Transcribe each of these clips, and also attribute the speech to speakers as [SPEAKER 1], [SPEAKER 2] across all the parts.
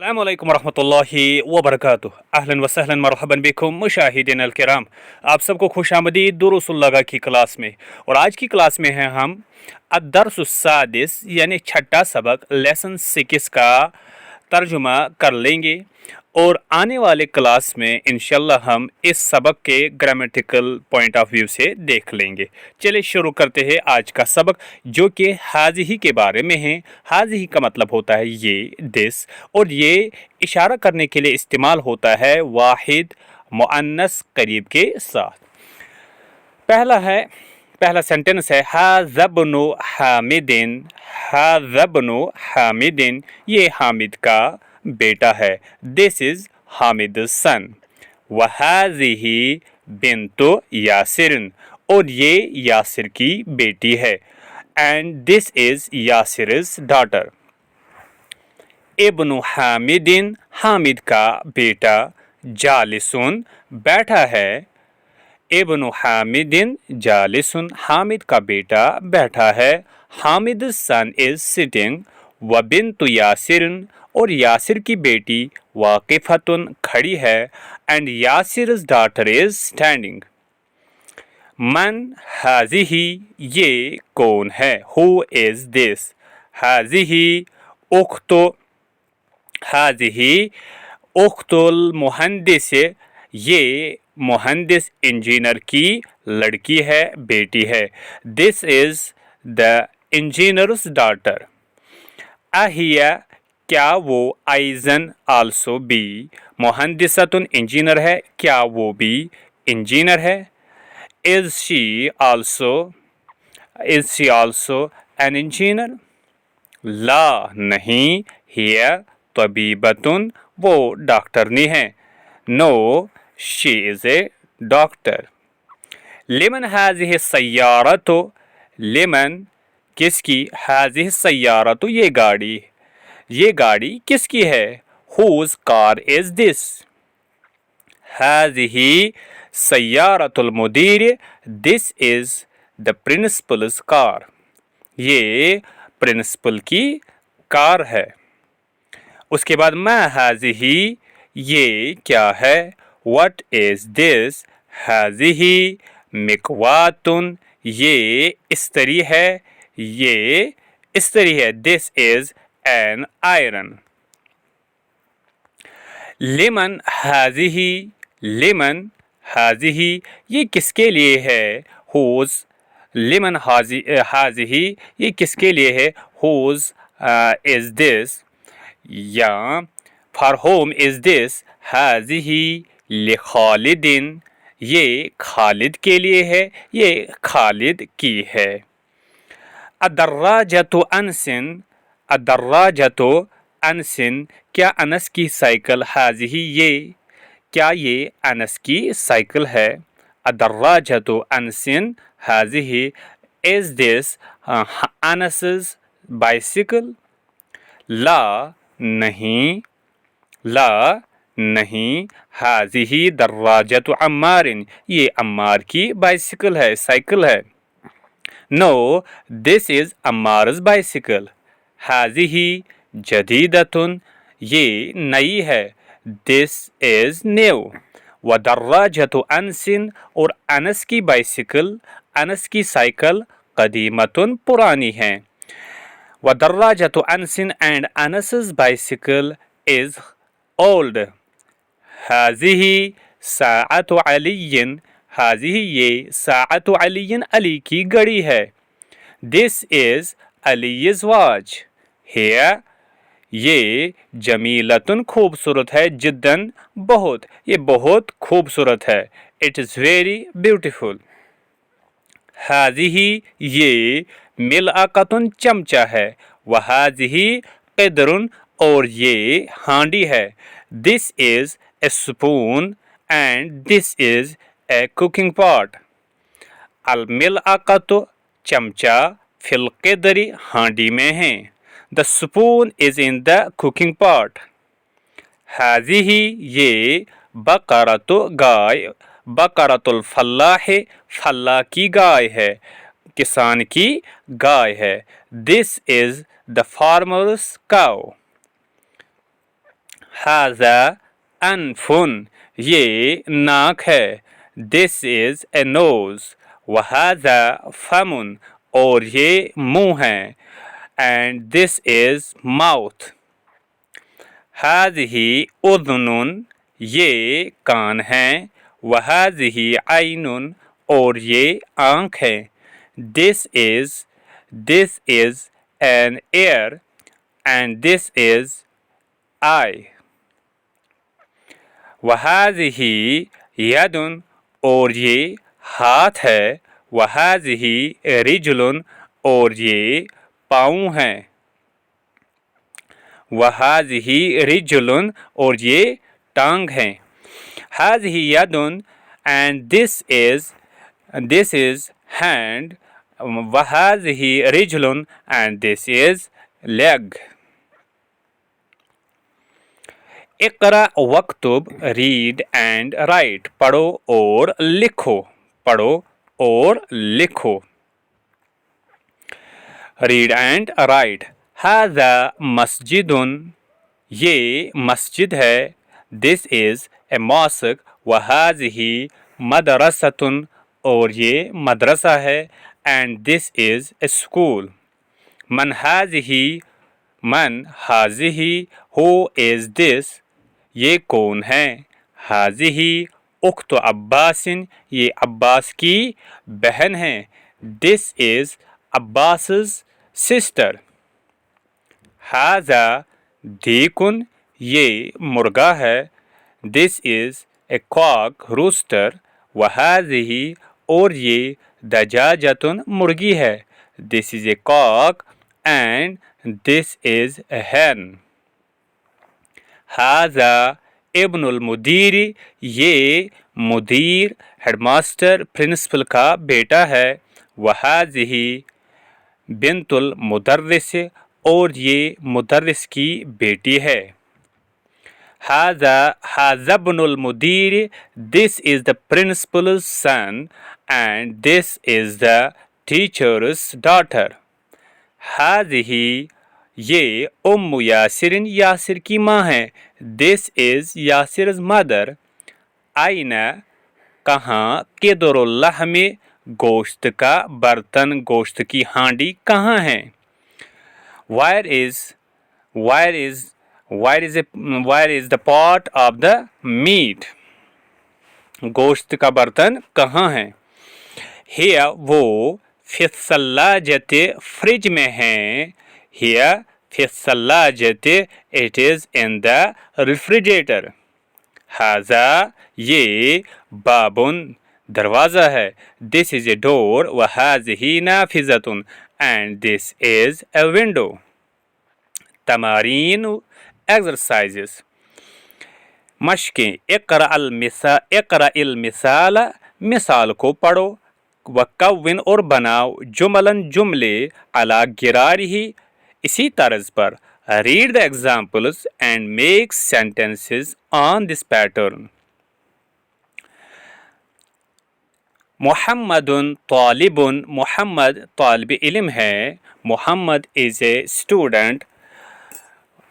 [SPEAKER 1] अस्सलामुअलैकुम वरहमतुल्लाहि वबरकातुह। अहलन व सहलन मरहबन बिकुम मुशाहिदीन अलकिराम। आप सबको खुश आमदीद दुरूसुल्लगा की क्लास में। और आज की क्लास में है हम अद्दर्सुस्सादिस यानी छठा सबक लेसन 6 का तर्जुमा कर लेंगे। और आने वाले क्लास में इंशाल्लाह हम इस सबक के ग्रामेटिकल पॉइंट ऑफ व्यू से देख लेंगे। चलिए शुरू करते हैं आज का सबक, जो कि हाज़िही के बारे में है। हाज़िही का मतलब होता है ये, दिस, और ये इशारा करने के लिए इस्तेमाल होता है वाहिद मुअन्नस करीब के साथ। पहला सेंटेंस है हाज़ब्नु हामिदिन। हाज़ब्नु हामिदिन, ये हामिद का बेटा है। This is Hamid son. वहाज़िही बिन्तु यासिरन, और ये यासिर की बेटी है। And this is Yasir's daughter. इब्नु हामिदिन, हामिद का बेटा, जालिसुन, बैठा है। इब्नु हामिदिन जालिसुन, हामिद का बेटा बैठा है। हामिद सन इज सिटिंग। व बिन्तु यासिरन, और यासिर की बेटी वाकिफतुन, खड़ी है। And Yasir's daughter is standing. मन हाज़िही, ये कौन है। Who is this. हाज़िही उख्तो, हाज़िही उख्तुल मुहंदिस, ये मुहंदिस इंजीनियर की लड़की है, बेटी है। This is the engineer's daughter. अहिया, क्या वो, आइजन आल्सो भी, मुहंदिसतुन इंजीनियर है, क्या वो भी इंजीनियर है। Is she also an engineer. ला, नहीं। हिया तबीबतुन, वो डॉक्टरनी है। No, she is a doctor. लिमन हाज़िहि सय्यारतु, लिमन किसकी, हाज़िहि सय्यारतु, ये गाड़ी किसकी है। Whose car is this. हाज़िही सय्यारतुल मुदीर, this is the principal's car, ये प्रिंसिपल की कार है। उसके बाद मा हाज़िही, ये क्या है। What is this. हाज़िही मिकवातुन, ये इस्त्री है, ये इस्त्री है। This is an iron. लिमन हाज़िही, लिमन हाज़िही, ये किसके लिए है। हुज, लिमन हाज़िही, ये किसके लिए है। हुज इज दिस, या फॉर होम इज दिस। हाज़िही लिखालिदिन, ये खालिद के लिए है, ये खालिद की है। अदर्राजतु अनसिन, अदर्राजतु अनसिन, क्या अनस की साइकिल। हाज़िही, ये क्या ये अनस की साइकिल है। अदर्राजतु अनसिन हाज़िही, इज दिस अनस's बाइसिकल। ला, नहीं। ला, नहीं। हाज़िही दर्राजतु अम्मारिन, ये अम्मार की बाइसिकल है, साइकिल है। No, this is Ammar's bicycle. हाज़िही जदीदतुन, ये नई है। This is new. व दर्राजतु अनसिन, और अनस की बाइसिकल, अनस की साइकिल, कदीमतुन, पुरानी है। व दर्राजतु अनसिन and Anas's bicycle is old. हाज़िही साअतु अलिय्यिन, हाज़िही ये साअतु अलिय्यिन, अली की घड़ी है। This is Ali's watch. हिया, ये जमीलतुन, खूबसूरत है। जिद्दन, बहुत, ये बहुत खूबसूरत है। It is very beautiful. हाज़िही, ये मिलअक़तुन, चमचा है। वहाज़िही क़िदरुन, और ये हांडी है। This is a spoon and this is a cooking pot. अल मिलअक़तु, चमचा, फिल क़िदरी, हांडी में है। The spoon is in the cooking pot. हाज़िही, ये बकरतु, गाय, बकरतुल फल्लाह, फल्लाह की गाय है, किसान की गाय है। This is the farmer's cow. हाजा अनफुन, ये नाक है। This is a nose. वहाजा फमुन, और ये मुंह है। And this is mouth. हाज़िही उज़ुनुन, ये कान हैं। वहाज़िही आइनुन, और ये आँख है। This is an ear, and this is eye. वहाज़िही यदुन, और ये हाथ है। वहाज़िही रिजलुन, और ये पाँव हैं। वहाज़िही रिजलुन, और ये टांग हैं। हाज़िही यदुन, एंड दिस इज हैंड। वहाज़िही रिजलुन, एंड दिस इज लेग। इक़रा वक्तुब, रीड एंड राइट, पढ़ो और लिखो। पढ़ो और लिखो। Read and write. हाज़ा मस्जिदुन, ये मस्जिद है। This is a mosque. वहाज़िही मदरसतुन, और ये मदरसा है। And this is a school. मन हाज़िही, हु इज दिस, ये कौन है। हाज़िही उख्त अब्बासिन, ये अब्बास की बहन है। This is Abbas's sister. हाज़ा दीकुन, ये मुर्गा है। This is a cock, rooster. वहाज़िही, और ये दजाजतुन, मुर्गी है। This is a cock, and this is a hen। हाज़ा इब्नुल मुदीरी, ये मुदीर, हेडमास्टर, प्रिंसिपल का बेटा है। वहाज़िही बिनतुल मुदर्रिस, और ये मुदर्रिस की बेटी है। हाज़ा इब्नुल मुदीर, this is the principal's son, and this is the teacher's daughter. हाज़िही, ये उम्मु यासिरिन, यासिर की माँ है। This is Yasir's mother. आइना, कहाँ। किदरुल्लहमी, गोश्त का बर्तन, गोश्त की हांडी कहाँ है। Where is the pot of the meat? गोश्त का बर्तन कहाँ है। Here, वो फिस्सल्लाजते, फ्रिज में है। Here फिस्सल्लाजते, it is in the refrigerator. हाज़ा, ये बाबुन, दरवाज़ा है। This is a door। वहाज़िही नाफिज़तुन, and this is a window. तमारीन, exercises। मश्कें। Iqra इल मिसाल, मिसाल को पढ़ो। वकव्विन, और बनाओ। जुमलन, जुमले। अला गिरारिही, इसी तर्ज पर। Read the examples and make sentences on this pattern. मुहम्मदुन तालिबुन, मुहम्मद तालिब इल्म है। Muhammad is a student.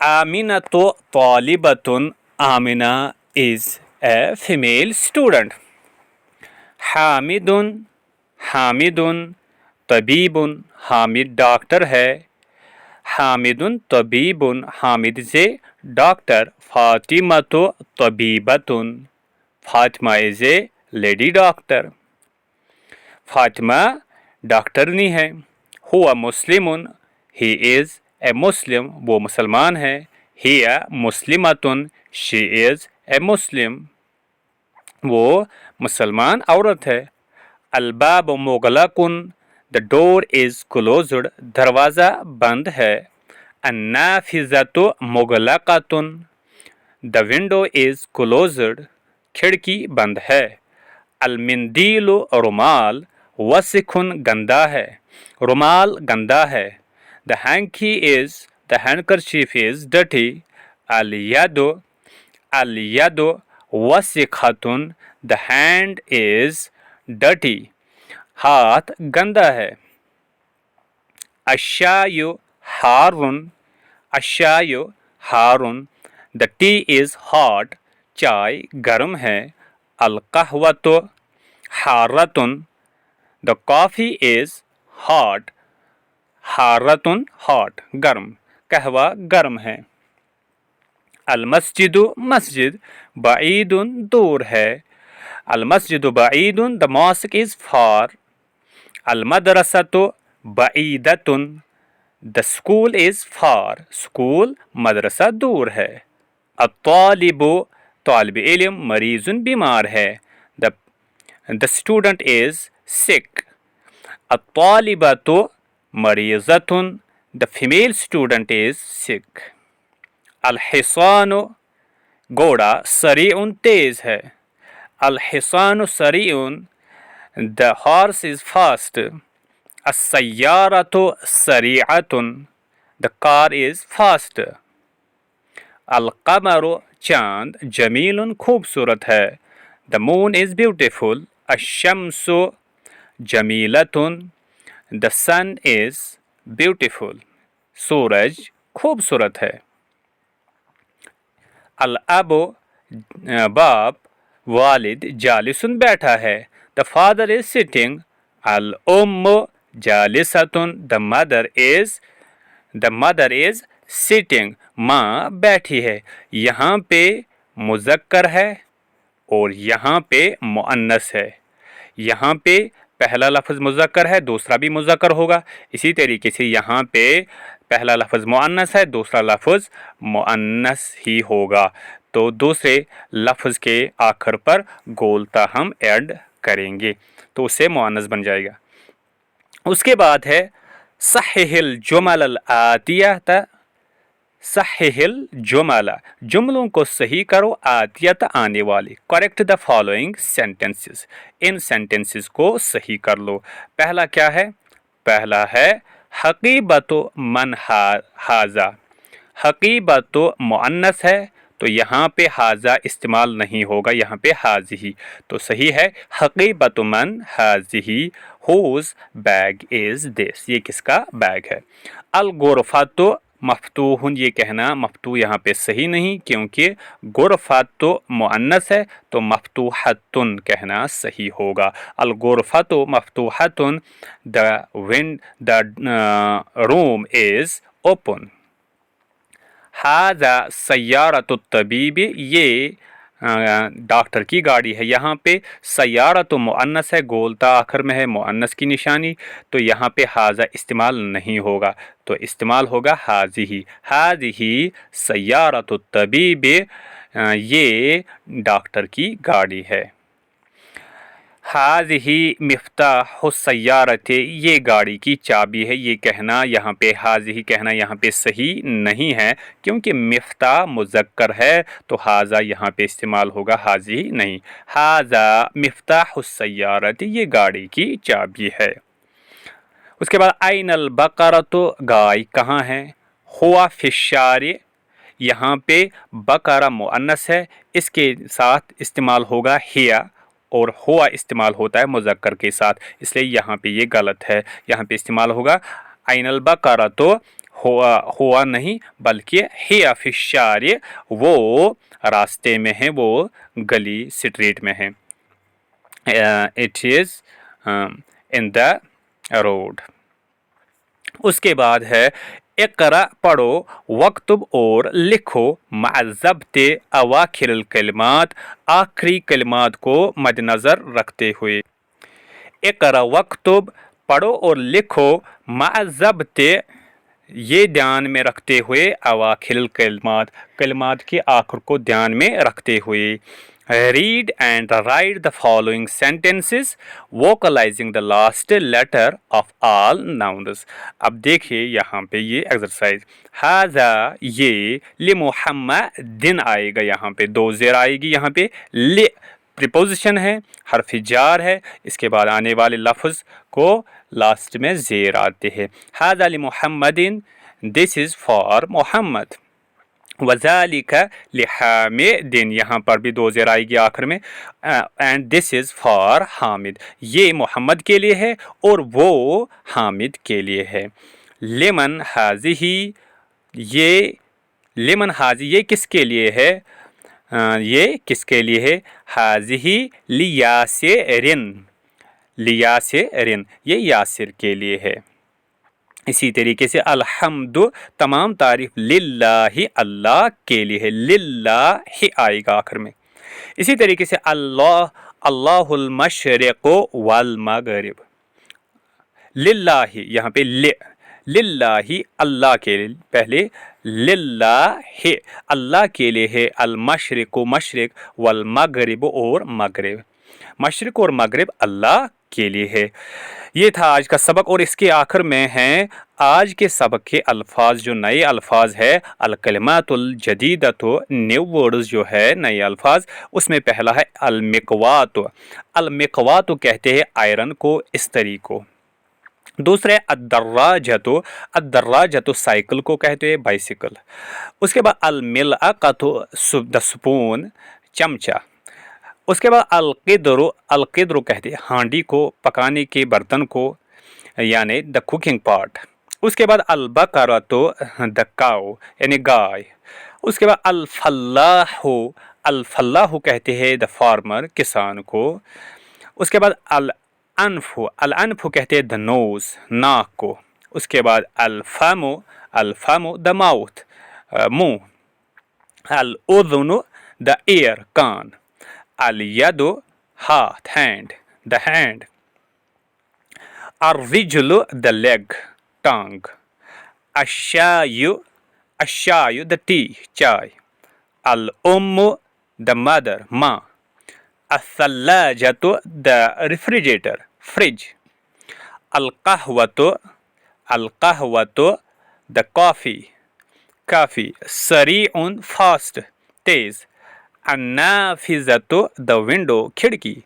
[SPEAKER 1] आमिनतु तालिबतुन, Amina is a female student. हामिदुन तबीबुन, हामिद डॉक्टर है। हामिदुन तबीबुन, हामिद से डॉक्टर। फातिमतु तबीबतुन, Fatima is a lady doctor. Fatima डॉक्टरनी है। हुआ मुस्लिमुन, ही इज ए मुस्लिम, वो मुसलमान है। हिया मुस्लिमतुन, शी इज ए मुस्लिम, वो मुसलमान औरत है। अलबाब मुगलकुन, द डोर इज क्लोज्ड, दरवाज़ा बंद है। अन्नाफिज़तु मुगलकतुन, द विंडो इज क्लोज्ड, खिड़की बंद है। अलमिंदीलु रुमाल, वसिखुन, गंदा है। रुमाल गंदा है। द हैंडकरचीफ इज डटी। अल-यदु वसिखतुन, द हैंड इज डटी, हाथ गंदा है। अशायु हारुन, The tea is hot. चाय गर्म है. Al-qahwatu haratun. The coffee is hot. Haratun hot गर्म. कहवा गर्म है. Al-masjidu masjid. Ba'idun दूर है. Al-masjidu ba'idun. The mosque is far. Al-madrasatu ba'idatun. The school is far. School madrasa दूर है. At-talibu طالب इल्म मरीजुन बीमार है. The student is sick. At-talibatu marizatun. The female student is sick. Al-hisanu घोड़ा सरीउन तेज है. Al-hisanu sari'un. The horse is fast. As-sayyaratu sari'atun. The car is fast. Al-qamaru चांद जमीलुन खूबसूरत है. The moon is beautiful. Ash-shamsu जमीलतुन. The sun is beautiful. सूरज खूबसूरत है. Al-abu बाप वालिद जालिसुन बैठा है. The father is sitting. Al-ummu जालिसतुन. The mother is sitting. माँ बैठी है. यहाँ पे मुज़क्कर है और यहाँ पे मुअन्नस है. यहाँ पे पहला लफ्ज़ मुज़क्कर है, दूसरा भी मुज़क्कर होगा. इसी तरीके से यहाँ पे पहला लफ्ज़ मुअन्नस है, दूसरा लफ्ज़ मुअन्नस ही होगा. तो दूसरे लफ्ज़ के आखिर पर गोलता हम ऐड करेंगे तो उससे मुअन्नस बन जाएगा. उसके बाद है सहिहिल जुमल आतियत. सहिहिल जुमला जुमलों को सही करो. आतियत आने वाली. Correct the following sentences. In sentences को सही कर लो. पहला क्या है? पहला है हकीबतो मन हाजा. हकीबतो मुअन्नस है तो यहाँ पे हाजा इस्तेमाल नहीं होगा, यहाँ पे हाजिही. तो सही है हकीबतो मन हाजिही. Whose bag is this. ये किसका बैग है? अल गुरफातो मफ्तूहुन. ये कहना मफ्तू यहाँ पे सही नहीं क्योंकि गुरफत तो मुअन्नस है तो मफ्तूहतुन कहना सही होगा. अल गुरफतु मफ्तूहतुन. The room is open. हाजा सय्यारतु तबीबी. ये डॉक्टर की गाड़ी है. यहाँ पे सय्यारतु मुअन्नस है, गोलता आखिर में है, मुअन्नस की निशानी. तो यहाँ पे हाजा इस्तेमाल नहीं होगा तो इस्तेमाल होगा हाजिही. हाजिही सय्यारतु तबीबी. ये डॉक्टर की गाड़ी है. हाजिही मिफ्ताहु सय्यारते. ये गाड़ी की चाबी है. ये कहना यहाँ पे हाजिही कहना यहाँ पे सही नहीं है क्योंकि मिफ्ताह मुज़क्कर है तो हाजा यहाँ पे इस्तेमाल होगा, हाजिही नहीं. हाजा मिफ्ताहु सय्यारते. ये गाड़ी की चाबी है. उसके बाद आइनल बकरतु. गाय कहाँ है? हुआ फिशारे. यहाँ पे बकरा मुअन्नस है, इसके साथ इस्तेमाल होगा हिया और हुआ इस्तेमाल होता है मुज़क्कर के साथ, इसलिए यहाँ पे ये गलत है. यहाँ पे इस्तेमाल होगा आइनल बकरा. तो हुआ नहीं बल्कि हिया फिशारे. वो रास्ते में है, वो गली स्ट्रीट में है. It is in the road. उसके बाद है इक़रा पढ़ो, वक्तुब और लिखो, मअज़्ज़बते अवाखिल कलिमात. आखिरी कलिमात को मद्देनज़र रखते हुए. इक़रा वक्तुब पढ़ो और लिखो, मअज़्ज़बते ये ध्यान में रखते हुए, अवाखिल कलिमात कलिमात के आखिर को ध्यान में रखते हुए. Read and write the following sentences vocalizing the last letter of all nouns. अब देखिए यहाँ पे ये एक्सरसाइज. हाजा ये ले मुहम्मदिन आएगा, यहाँ पे दो ज़ेर आएगी. यहाँ पे ले प्रीपोजिशन है, हर्फ जार है, इसके बाद आने वाले लफ्ज़ को लास्ट में ज़ेर आते हैं. हाजा ले मुहम्मदिन. This is for Mohammad. वज़ालिका लिहामिदिन. यहाँ पर भी दो ज़ेर आएगी आखिर में. And this is for Hamid. ये मोहम्मद के लिए है और वो हामिद के लिए है. लिमन हाजिही. ये लिमन हाजी ये किसके लिए है, ये किसके लिए है, हाजिही लियासिरिन, लियासिरिन ये यासिर के लिए है। इसी तरीके से अल्हम्दु तमाम तारीफ लिल्लाहि अल्लाह के लिए है, लिल्लाहि आएगा आखिर में। इसी तरीके से अल्लाह अल्लाहुल मशरिक़ु वल मगरिब, लिल्लाहि यहाँ पे लिल्लाहि अल्लाह के लिए पहले, लिल्लाहि अल्लाह के लिए है, अल मशरिक़ु मशरिक़, वल मगरिब और मगरिब, मशरिक़ और मगरिब अल्लाह के लिए है। ये था आज का सबक और इसके आखिर में हैं आज के सबक के अल्फाज, जो नए अल्फाज है अल कलिमातुल जदीदतु, न्यू वर्ड्स जो है नए अल्फाज, उसमें पहला है अल मिकवातु, अल मिकवातु कहते हैं आयरन को, इस्त्री को। दूसरे अद्दर्राजतु, अद्दर्राजतु साइकिल को कहते हैं, बाइसिकल। उसके बाद अल मिलअक़तु द स्पून, चमचा। उसके बाद अलक़िद्रु, अलक़िद्रु कहते हैं हांडी को, पकाने के बर्तन को, यानी द कुकिंग पार्ट। उसके बाद अलबकरतु द काऊ यानी गाय। उसके बाद अलफल्लाहु, अलफल्लाहु कहते हैं द फार्मर किसान को। उसके बाद अनफु, अनफु कहते हैं द नोज नाक को। उसके बाद अल्फमु, अल्फमु द माउथ मुंह। अल-उज़ुनु द ईयर कान। अल-यदु हाथ हैंड द हैंड। अर्रिजुलु द लेग टंग। अशायु, अशायु द टी चाय। अल-उम्मु द मदर माँ। अल-थल्लाजतु द रेफ्रिजरेटर फ्रिज। अल-कहवतु, अल-कहवतु द कॉफ़ी काफ़ी। सरीउन फास्ट तेज। अन्नाफिज़तु द विंडो खिड़की।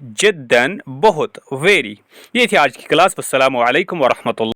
[SPEAKER 1] जिद्दन बहुत वेरी। ये थी आज की क्लास। अस्सलामु अलैकुम व रहमतुल्लाह।